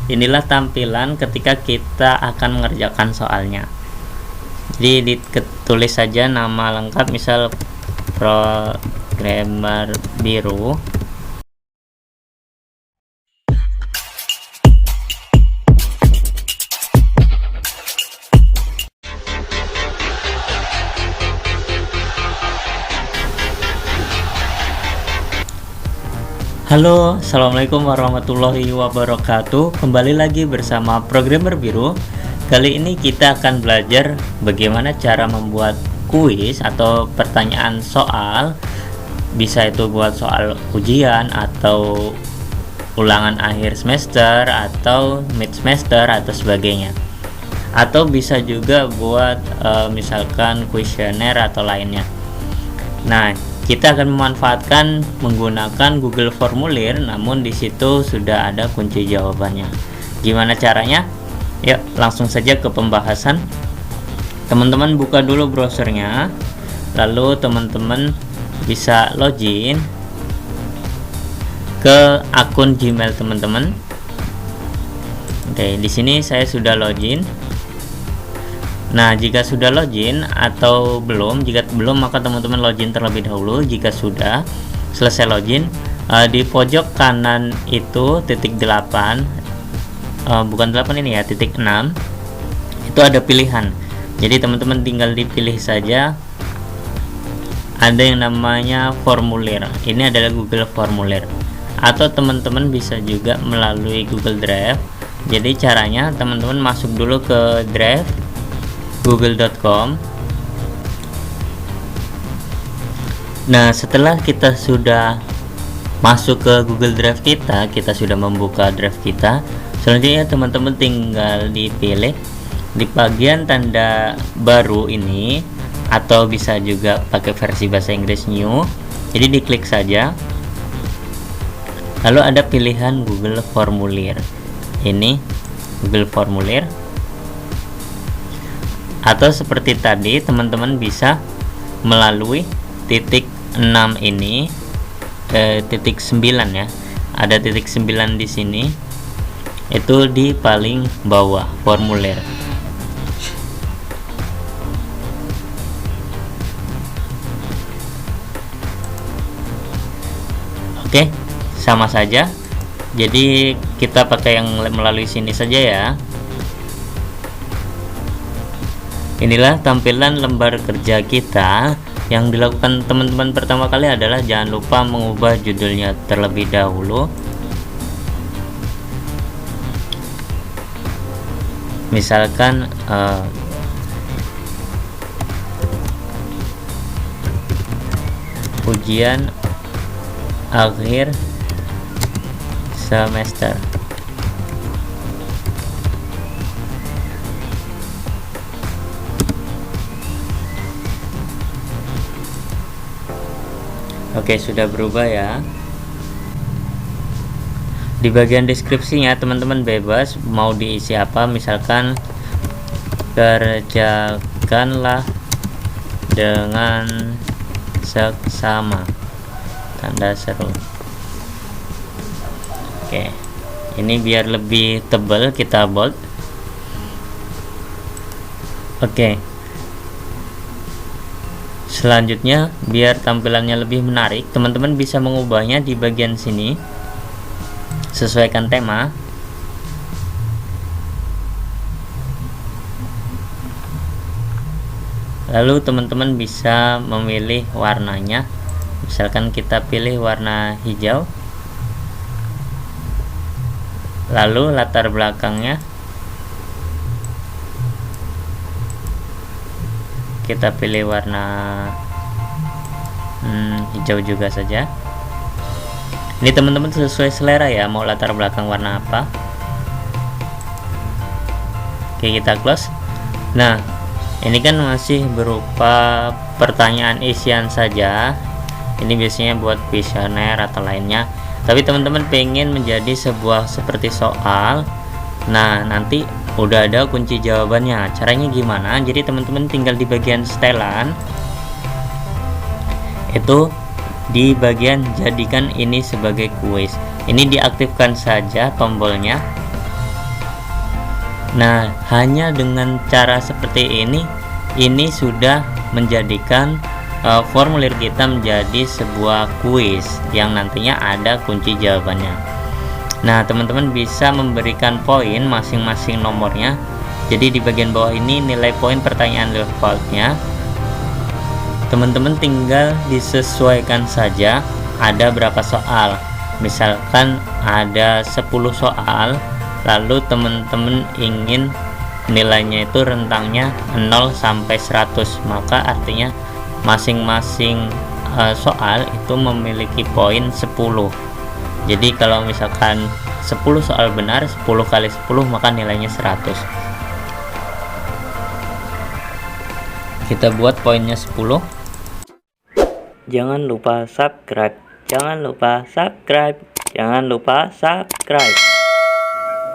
inilah tampilan ketika kita akan mengerjakan soalnya. Jadi ditulis saja nama lengkap, misal programmer biru. Halo, assalamualaikum warahmatullahi wabarakatuh. Kembali lagi bersama programmer biru. Kali ini kita akan belajar bagaimana cara membuat kuis atau pertanyaan soal. Bisa itu buat soal ujian atau ulangan akhir semester atau mid semester atau sebagainya. Atau bisa juga buat misalkan kuesioner atau lainnya. Nah, kita akan memanfaatkan menggunakan Google Formulir, namun di situ sudah ada kunci jawabannya. Gimana caranya? Yuk, langsung saja ke pembahasan. Teman-teman buka dulu browsernya, lalu teman-teman bisa login ke akun Gmail teman-teman. Oke, di sini saya sudah login. Nah, jika sudah login atau belum, jika belum maka teman-teman login terlebih dahulu. Jika sudah selesai login, di pojok kanan itu titik 8, bukan 8 ini ya, titik 6, itu ada pilihan. Jadi teman-teman tinggal dipilih saja. Ada yang namanya formulir. Ini adalah Google Formulir. Atau teman-teman bisa juga melalui Google Drive. Jadi caranya teman-teman masuk dulu ke Drive google.com. Nah, setelah kita sudah masuk ke Google Drive kita sudah membuka drive kita. Selanjutnya teman-teman tinggal dipilih di bagian tanda baru ini, atau bisa juga pakai versi bahasa Inggris new. Jadi diklik saja. Lalu ada pilihan Google Formulir. Ini Google Formulir. Atau seperti tadi teman-teman bisa melalui titik 6 ini, titik 9 ya. Ada titik 9 di sini. Itu di paling bawah formulir. Oke, sama saja. Jadi kita pakai yang melalui sini saja ya. Inilah tampilan lembar kerja kita. Yang dilakukan teman-teman pertama kali adalah jangan lupa mengubah judulnya terlebih dahulu. Misalkan ujian akhir semester. Oke, sudah berubah ya. Di bagian deskripsinya teman-teman bebas mau diisi apa, misalkan kerjakanlah dengan seksama, tanda seru. Oke, ini biar lebih tebal kita bold. Oke, selanjutnya biar tampilannya lebih menarik, teman-teman bisa mengubahnya di bagian sini. Sesuaikan tema. Lalu teman-teman bisa memilih warnanya. Misalkan kita pilih warna hijau. Lalu latar belakangnya kita pilih warna hijau juga saja. Ini teman-teman sesuai selera ya, mau latar belakang warna apa. Oke, kita close. Nah, ini kan masih berupa pertanyaan isian saja. Ini biasanya buat kuesioner atau lainnya. Tapi teman-teman pengen menjadi sebuah seperti soal. Nah, nanti udah ada kunci jawabannya. Caranya gimana? Jadi teman-teman tinggal di bagian setelan. Itu di bagian jadikan ini sebagai kuis. Ini diaktifkan saja tombolnya. Nah, hanya dengan cara seperti ini sudah menjadikan formulir kita menjadi sebuah kuis yang nantinya ada kunci jawabannya. Nah, teman-teman bisa memberikan poin masing-masing nomornya. Jadi di bagian bawah ini nilai poin pertanyaan defaultnya. Teman-teman tinggal disesuaikan saja ada berapa soal. Misalkan ada 10 soal, lalu teman-teman ingin nilainya itu rentangnya 0 sampai 100, maka artinya masing-masing soal itu memiliki poin 10. Jadi kalau misalkan 10 soal benar, 10 kali 10 maka nilainya 100. Kita buat poinnya 10. Jangan lupa subscribe. Jangan lupa subscribe. Jangan lupa subscribe.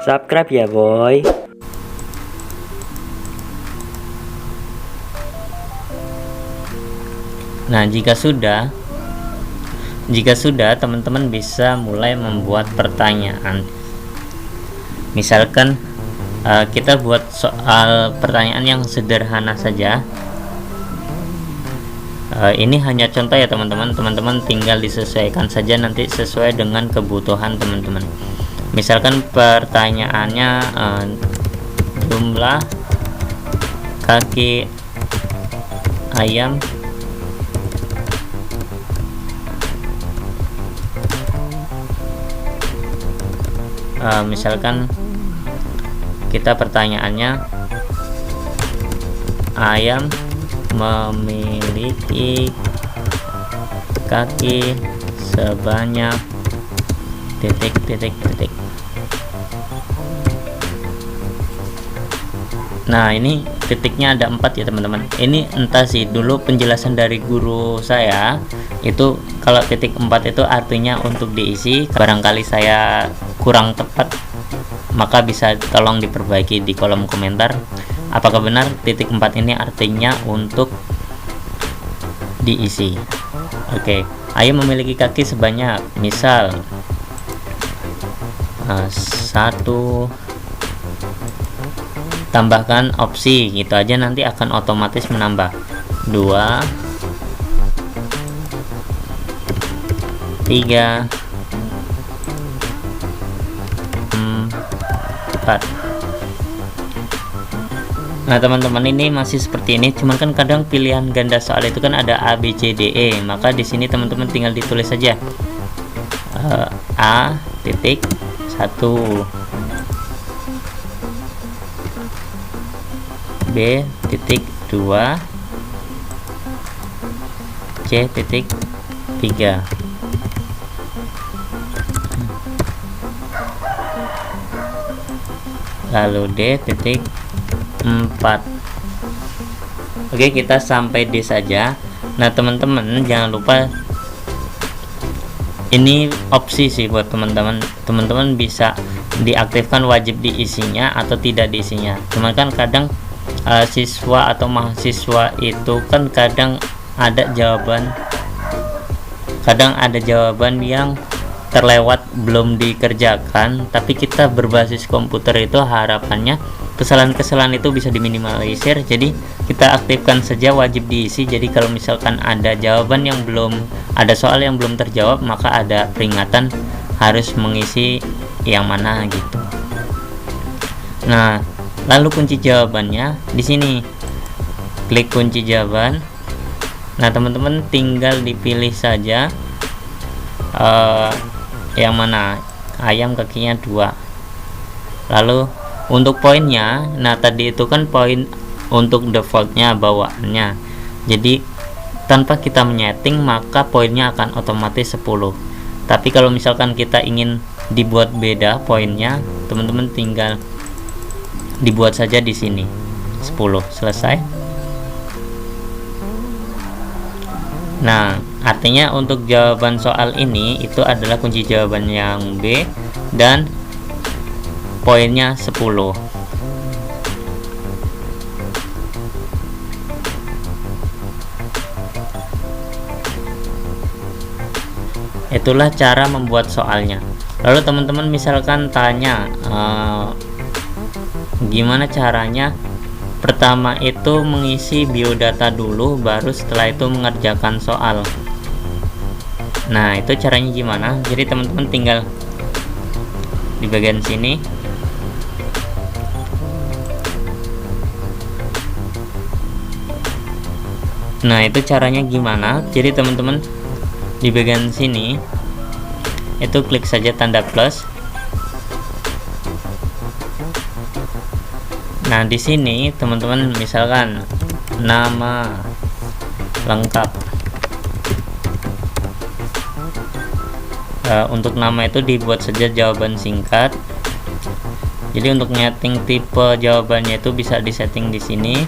Subscribe ya, boy. Nah, jika sudah teman-teman bisa mulai membuat pertanyaan. Misalkan kita buat soal pertanyaan yang sederhana saja. Ini hanya contoh ya teman-teman. Teman-teman tinggal disesuaikan saja nanti sesuai dengan kebutuhan teman-teman. Misalkan pertanyaannya jumlah kaki ayam misalkan kita pertanyaannya ayam memiliki kaki sebanyak titik. Nah, ini titiknya ada 4 ya teman-teman. Ini entah sih, dulu penjelasan dari guru saya itu kalau titik 4 itu artinya untuk diisi. Barangkali saya kurang tepat, maka bisa tolong diperbaiki di kolom komentar. Apakah benar titik 4 ini artinya untuk diisi? Oke, ayam memiliki kaki sebanyak, misal 1, tambahkan opsi, gitu aja nanti akan otomatis menambah. 2, 3, 4. Nah teman-teman, ini masih seperti ini, cuman kan kadang pilihan ganda soal itu kan ada A, B, C, D, E. Maka di sini teman-teman tinggal ditulis saja A titik 1, B titik 2, C titik 3. Lalu D titik 4. Oke, kita sampai D saja. Nah teman-teman jangan lupa, ini opsi sih buat teman-teman. Teman-teman bisa diaktifkan wajib diisinya atau tidak diisinya. Cuman kan kadang siswa atau mahasiswa itu kan kadang ada jawaban yang terlewat belum dikerjakan, tapi kita berbasis komputer itu harapannya kesalahan-kesalahan itu bisa diminimalisir. Jadi kita aktifkan saja wajib diisi. Jadi kalau misalkan ada jawaban yang belum, ada soal yang belum terjawab, maka ada peringatan harus mengisi yang mana gitu. Nah, lalu kunci jawabannya di sini. Klik kunci jawaban. Nah, teman-teman tinggal dipilih saja yang mana, ayam kakinya 2. Lalu untuk poinnya, nah tadi itu kan poin untuk defaultnya bawaannya. Jadi tanpa kita menyeting maka poinnya akan otomatis 10. Tapi kalau misalkan kita ingin dibuat beda poinnya, teman-teman tinggal dibuat saja di sini 10. Selesai. Nah, artinya untuk jawaban soal ini itu adalah kunci jawaban yang B dan poinnya 10. Itulah cara membuat soalnya. Lalu teman-teman misalkan tanya gimana caranya. Pertama itu mengisi biodata dulu, baru setelah itu mengerjakan soal. Nah, itu caranya gimana? Jadi teman-teman tinggal di bagian sini nah, itu caranya gimana? Jadi teman-teman di bagian sini itu klik saja tanda plus. Nah, di sini teman-teman misalkan nama lengkap. Untuk nama itu dibuat saja jawaban singkat. Jadi untuk nyeting tipe jawabannya itu bisa disetting di sini.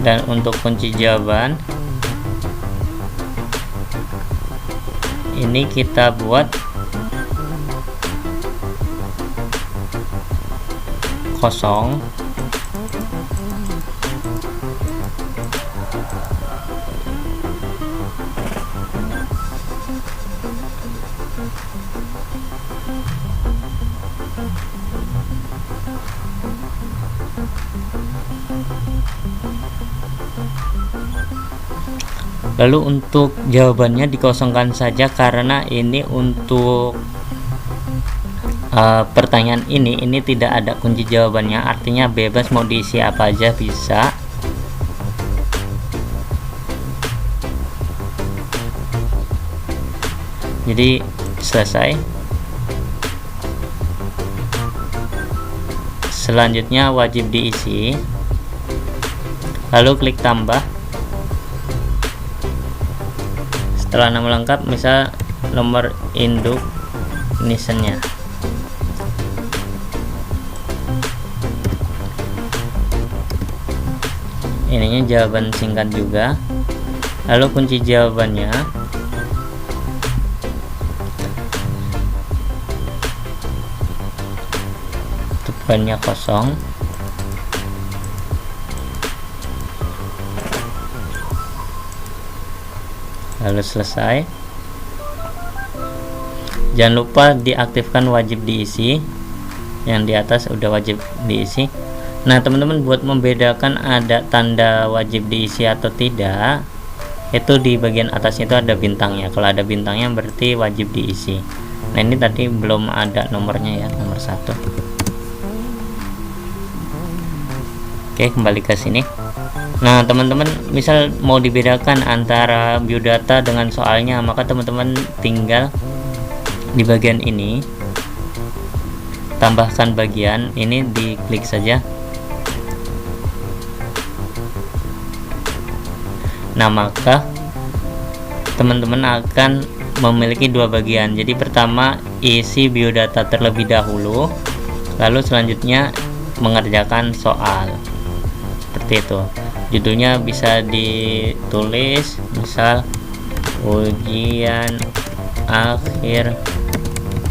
Dan untuk kunci jawaban ini kita buat kosong. Lalu untuk jawabannya dikosongkan saja karena ini untuk pertanyaan ini tidak ada kunci jawabannya, artinya bebas mau diisi apa aja bisa. Jadi selesai. Selanjutnya wajib diisi, lalu klik tambah. Setelah nama lengkap, misal nomor induk nisennya. Ininya jawaban singkat juga. Lalu kunci jawabannya tujuannya kosong. Lalu selesai. Jangan lupa diaktifkan wajib diisi, yang di atas udah wajib diisi. Nah teman-teman, buat membedakan ada tanda wajib diisi atau tidak, itu di bagian atas itu ada bintangnya. Kalau ada bintangnya berarti wajib diisi. Nah ini tadi belum ada nomornya ya, nomor 1. Oke, kembali ke sini. Nah teman-teman, misal mau dibedakan antara biodata dengan soalnya, maka teman-teman tinggal di bagian ini, tambahkan bagian ini, diklik saja. Nah maka teman-teman akan memiliki dua bagian. Jadi pertama isi biodata terlebih dahulu, lalu selanjutnya mengerjakan soal. Seperti itu. Judulnya bisa ditulis misal ujian akhir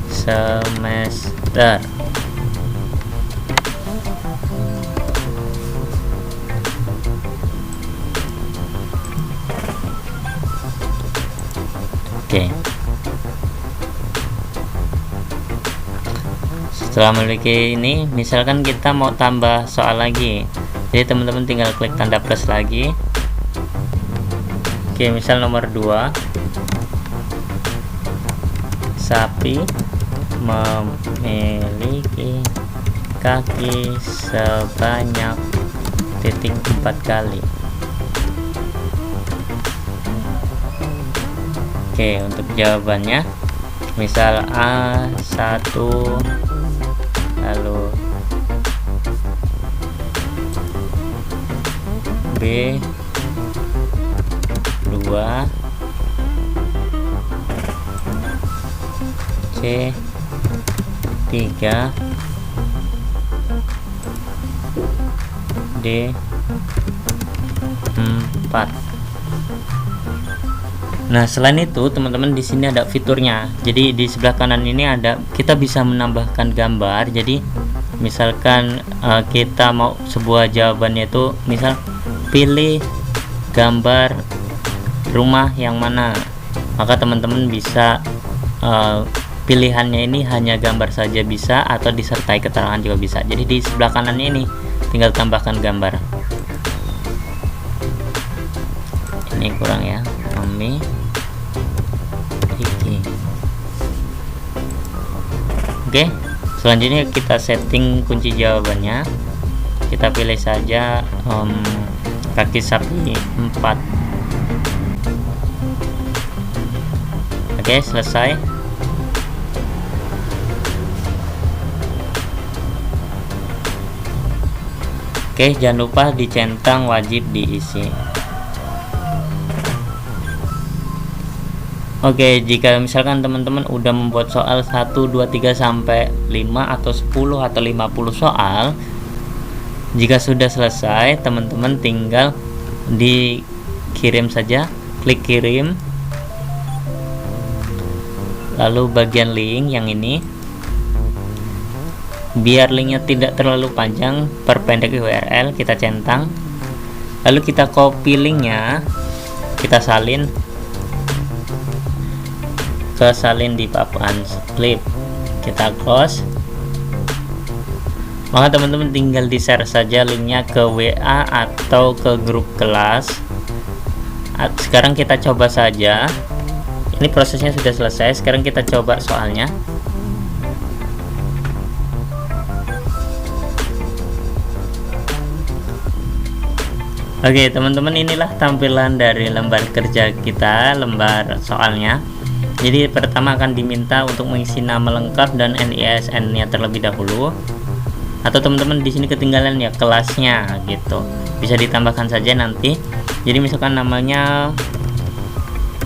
semester. Oke. Setelah memiliki ini, misalkan kita mau tambah soal lagi. Jadi teman-teman tinggal klik tanda plus lagi. Oke, misal nomor 2. Sapi memiliki kaki sebanyak 4 kali. Oke, untuk jawabannya misal A1, lalu B2, C3, D4. Nah, selain itu teman-teman di sini ada fiturnya. Jadi di sebelah kanan ini ada, kita bisa menambahkan gambar. Jadi misalkan kita mau sebuah jawabannya itu, misal pilih gambar rumah yang mana. maka teman-teman bisa pilihannya ini hanya gambar saja bisa, atau disertai keterangan juga bisa. Jadi di sebelah kanannya ini tinggal tambahkan gambar. Ini kurang ya, Mami Iki. Oke, selanjutnya kita setting kunci jawabannya. Kita pilih saja kaki sapi 4. Oke, selesai. Oke, jangan lupa dicentang, wajib diisi. Oke, jika misalkan teman-teman udah membuat soal 1, 2, 3 sampai 5 atau 10 atau 50 soal, jika sudah selesai, teman-teman tinggal dikirim saja, klik kirim. Lalu bagian link yang ini, biar linknya tidak terlalu panjang, perpendek URL, kita centang. Lalu kita copy linknya, kita salin ke salin di papan klip, kita close. Maka teman-teman tinggal di share saja linknya ke WA atau ke grup kelas. Sekarang kita coba saja. Ini prosesnya sudah selesai. Sekarang kita coba soalnya. Oke teman-teman, inilah tampilan dari lembar kerja kita, lembar soalnya. Jadi pertama akan diminta untuk mengisi nama lengkap dan NISN-nya terlebih dahulu. Atau teman-teman di sini ketinggalan ya kelasnya gitu, bisa ditambahkan saja nanti. Jadi misalkan namanya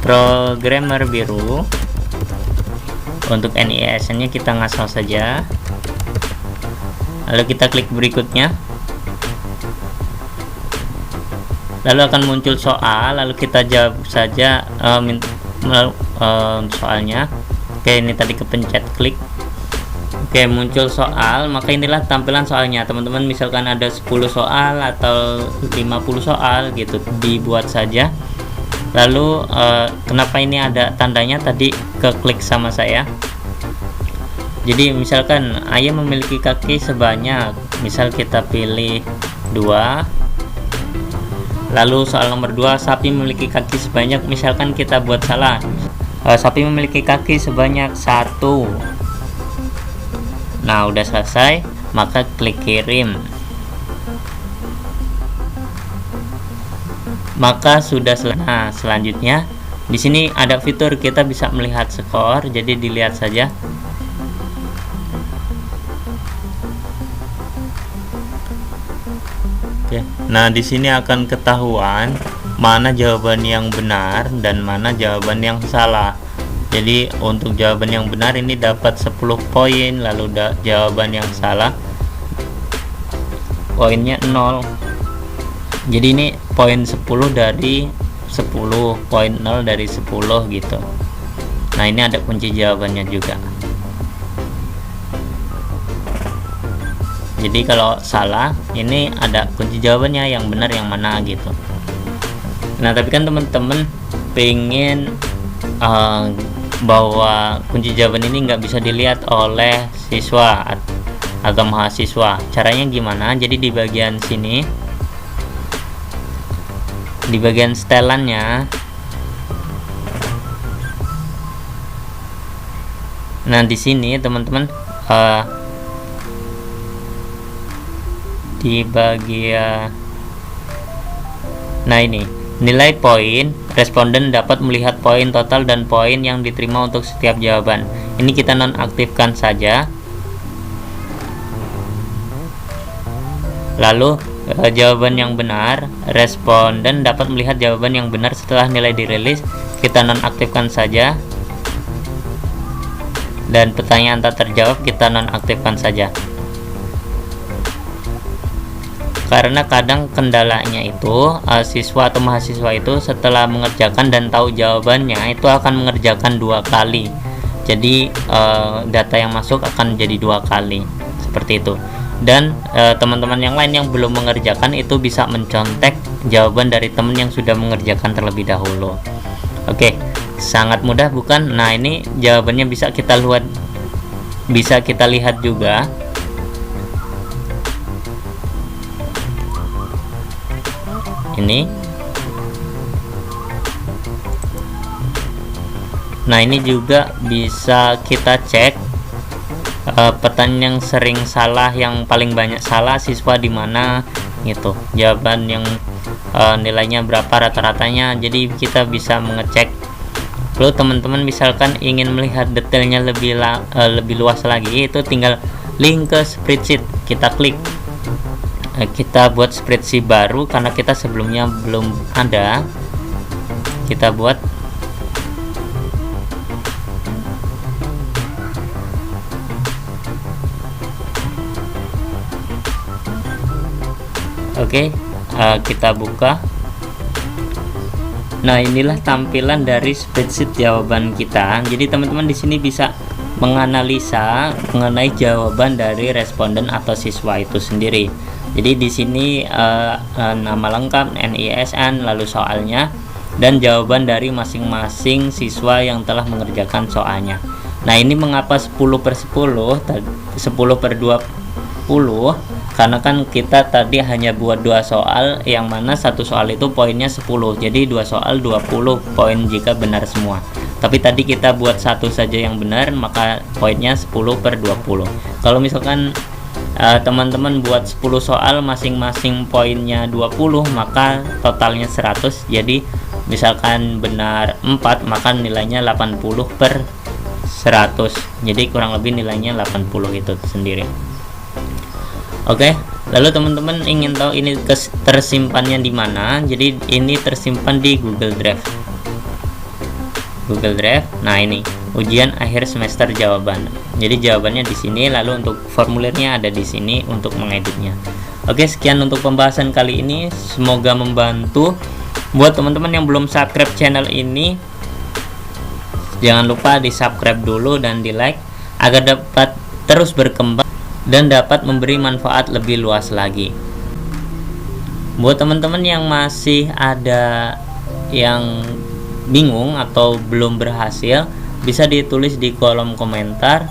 Programmer Biru, untuk NISN-nya kita ngasal saja. Lalu kita klik berikutnya. Lalu akan muncul soal, lalu kita jawab saja soalnya. Oke, ini tadi kepencet klik. Oke, muncul soal, maka inilah tampilan soalnya. Teman-teman misalkan ada 10 soal atau 50 soal gitu, dibuat saja. Lalu kenapa ini ada tandanya tadi keklik sama saya. Jadi misalkan ayam memiliki kaki sebanyak, misal kita pilih 2. Lalu soal nomor 2, sapi memiliki kaki sebanyak, misalkan kita buat salah, sapi memiliki kaki sebanyak 1. Nah, udah selesai, maka klik kirim. Maka sudah selesai. Nah, selanjutnya di sini ada fitur kita bisa melihat skor, jadi dilihat saja. Oke. Nah, di sini akan ketahuan mana jawaban yang benar dan mana jawaban yang salah. Jadi untuk jawaban yang benar ini dapat 10 poin, lalu jawaban yang salah poinnya 0. Jadi ini poin 10 dari 10, poin 0 dari 10 gitu. Nah, ini ada kunci jawabannya juga. Jadi kalau salah, ini ada kunci jawabannya, yang benar yang mana gitu. Nah, tapi kan teman-teman pengen bahwa kunci jawaban ini nggak bisa dilihat oleh siswa atau mahasiswa. Caranya gimana? Jadi di bagian sini, di bagian setelannya, nah di sini teman-teman di bagian, nah ini nilai poin, responden dapat melihat poin total dan poin yang diterima untuk setiap jawaban. Ini kita nonaktifkan saja. Lalu jawaban yang benar, responden dapat melihat jawaban yang benar setelah nilai dirilis, kita nonaktifkan saja. Dan pertanyaan tak terjawab kita nonaktifkan saja. Karena kadang kendalanya itu siswa atau mahasiswa itu setelah mengerjakan dan tahu jawabannya itu akan mengerjakan 2 kali. Jadi data yang masuk akan jadi 2 kali seperti itu. Dan teman-teman yang lain yang belum mengerjakan itu bisa mencontek jawaban dari teman yang sudah mengerjakan terlebih dahulu. Oke, Sangat mudah bukan? Nah, ini jawabannya bisa kita lihat juga. Ini. Nah, ini juga bisa kita cek pertanyaan yang sering salah, yang paling banyak salah siswa di mana gitu. Jawaban yang nilainya berapa rata-ratanya. Jadi kita bisa mengecek. Lalu teman-teman misalkan ingin melihat detailnya lebih luas lagi, itu tinggal link ke spreadsheet, kita klik. Kita buat spreadsheet baru karena kita sebelumnya belum ada. Kita buat. Oke, kita buka. Nah, inilah tampilan dari spreadsheet jawaban kita. Jadi teman-teman di sini bisa menganalisa mengenai jawaban dari responden atau siswa itu sendiri. Jadi di sini nama lengkap, NISN, lalu soalnya, dan jawaban dari masing-masing siswa yang telah mengerjakan soalnya. Nah, ini mengapa 10/10, 10/20? Karena kan kita tadi hanya buat 2 soal, yang mana satu soal itu poinnya 10, jadi 2 soal 20 poin jika benar semua. Tapi tadi kita buat satu saja yang benar, maka poinnya 10/20. Kalau misalkan teman-teman buat 10 soal masing-masing poinnya 20, maka totalnya 100. Jadi misalkan benar 4, maka nilainya 80/100. Jadi kurang lebih nilainya 80 itu sendiri. Oke, lalu teman-teman ingin tahu ini tersimpannya di mana? Jadi ini tersimpan di Google Drive. Nah, ini ujian akhir semester jawaban. Jadi jawabannya di sini, lalu untuk formulirnya ada di sini untuk mengeditnya. Oke, sekian untuk pembahasan kali ini. Semoga membantu. Buat teman-teman yang belum subscribe channel ini, jangan lupa di subscribe dulu dan di like agar dapat terus berkembang dan dapat memberi manfaat lebih luas lagi. Buat teman-teman yang masih ada yang bingung atau belum berhasil, bisa ditulis di kolom komentar,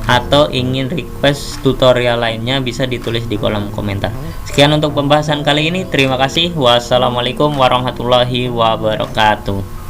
atau ingin request tutorial lainnya bisa ditulis di kolom komentar. Sekian untuk pembahasan kali ini. Terima kasih. Wassalamualaikum warahmatullahi wabarakatuh.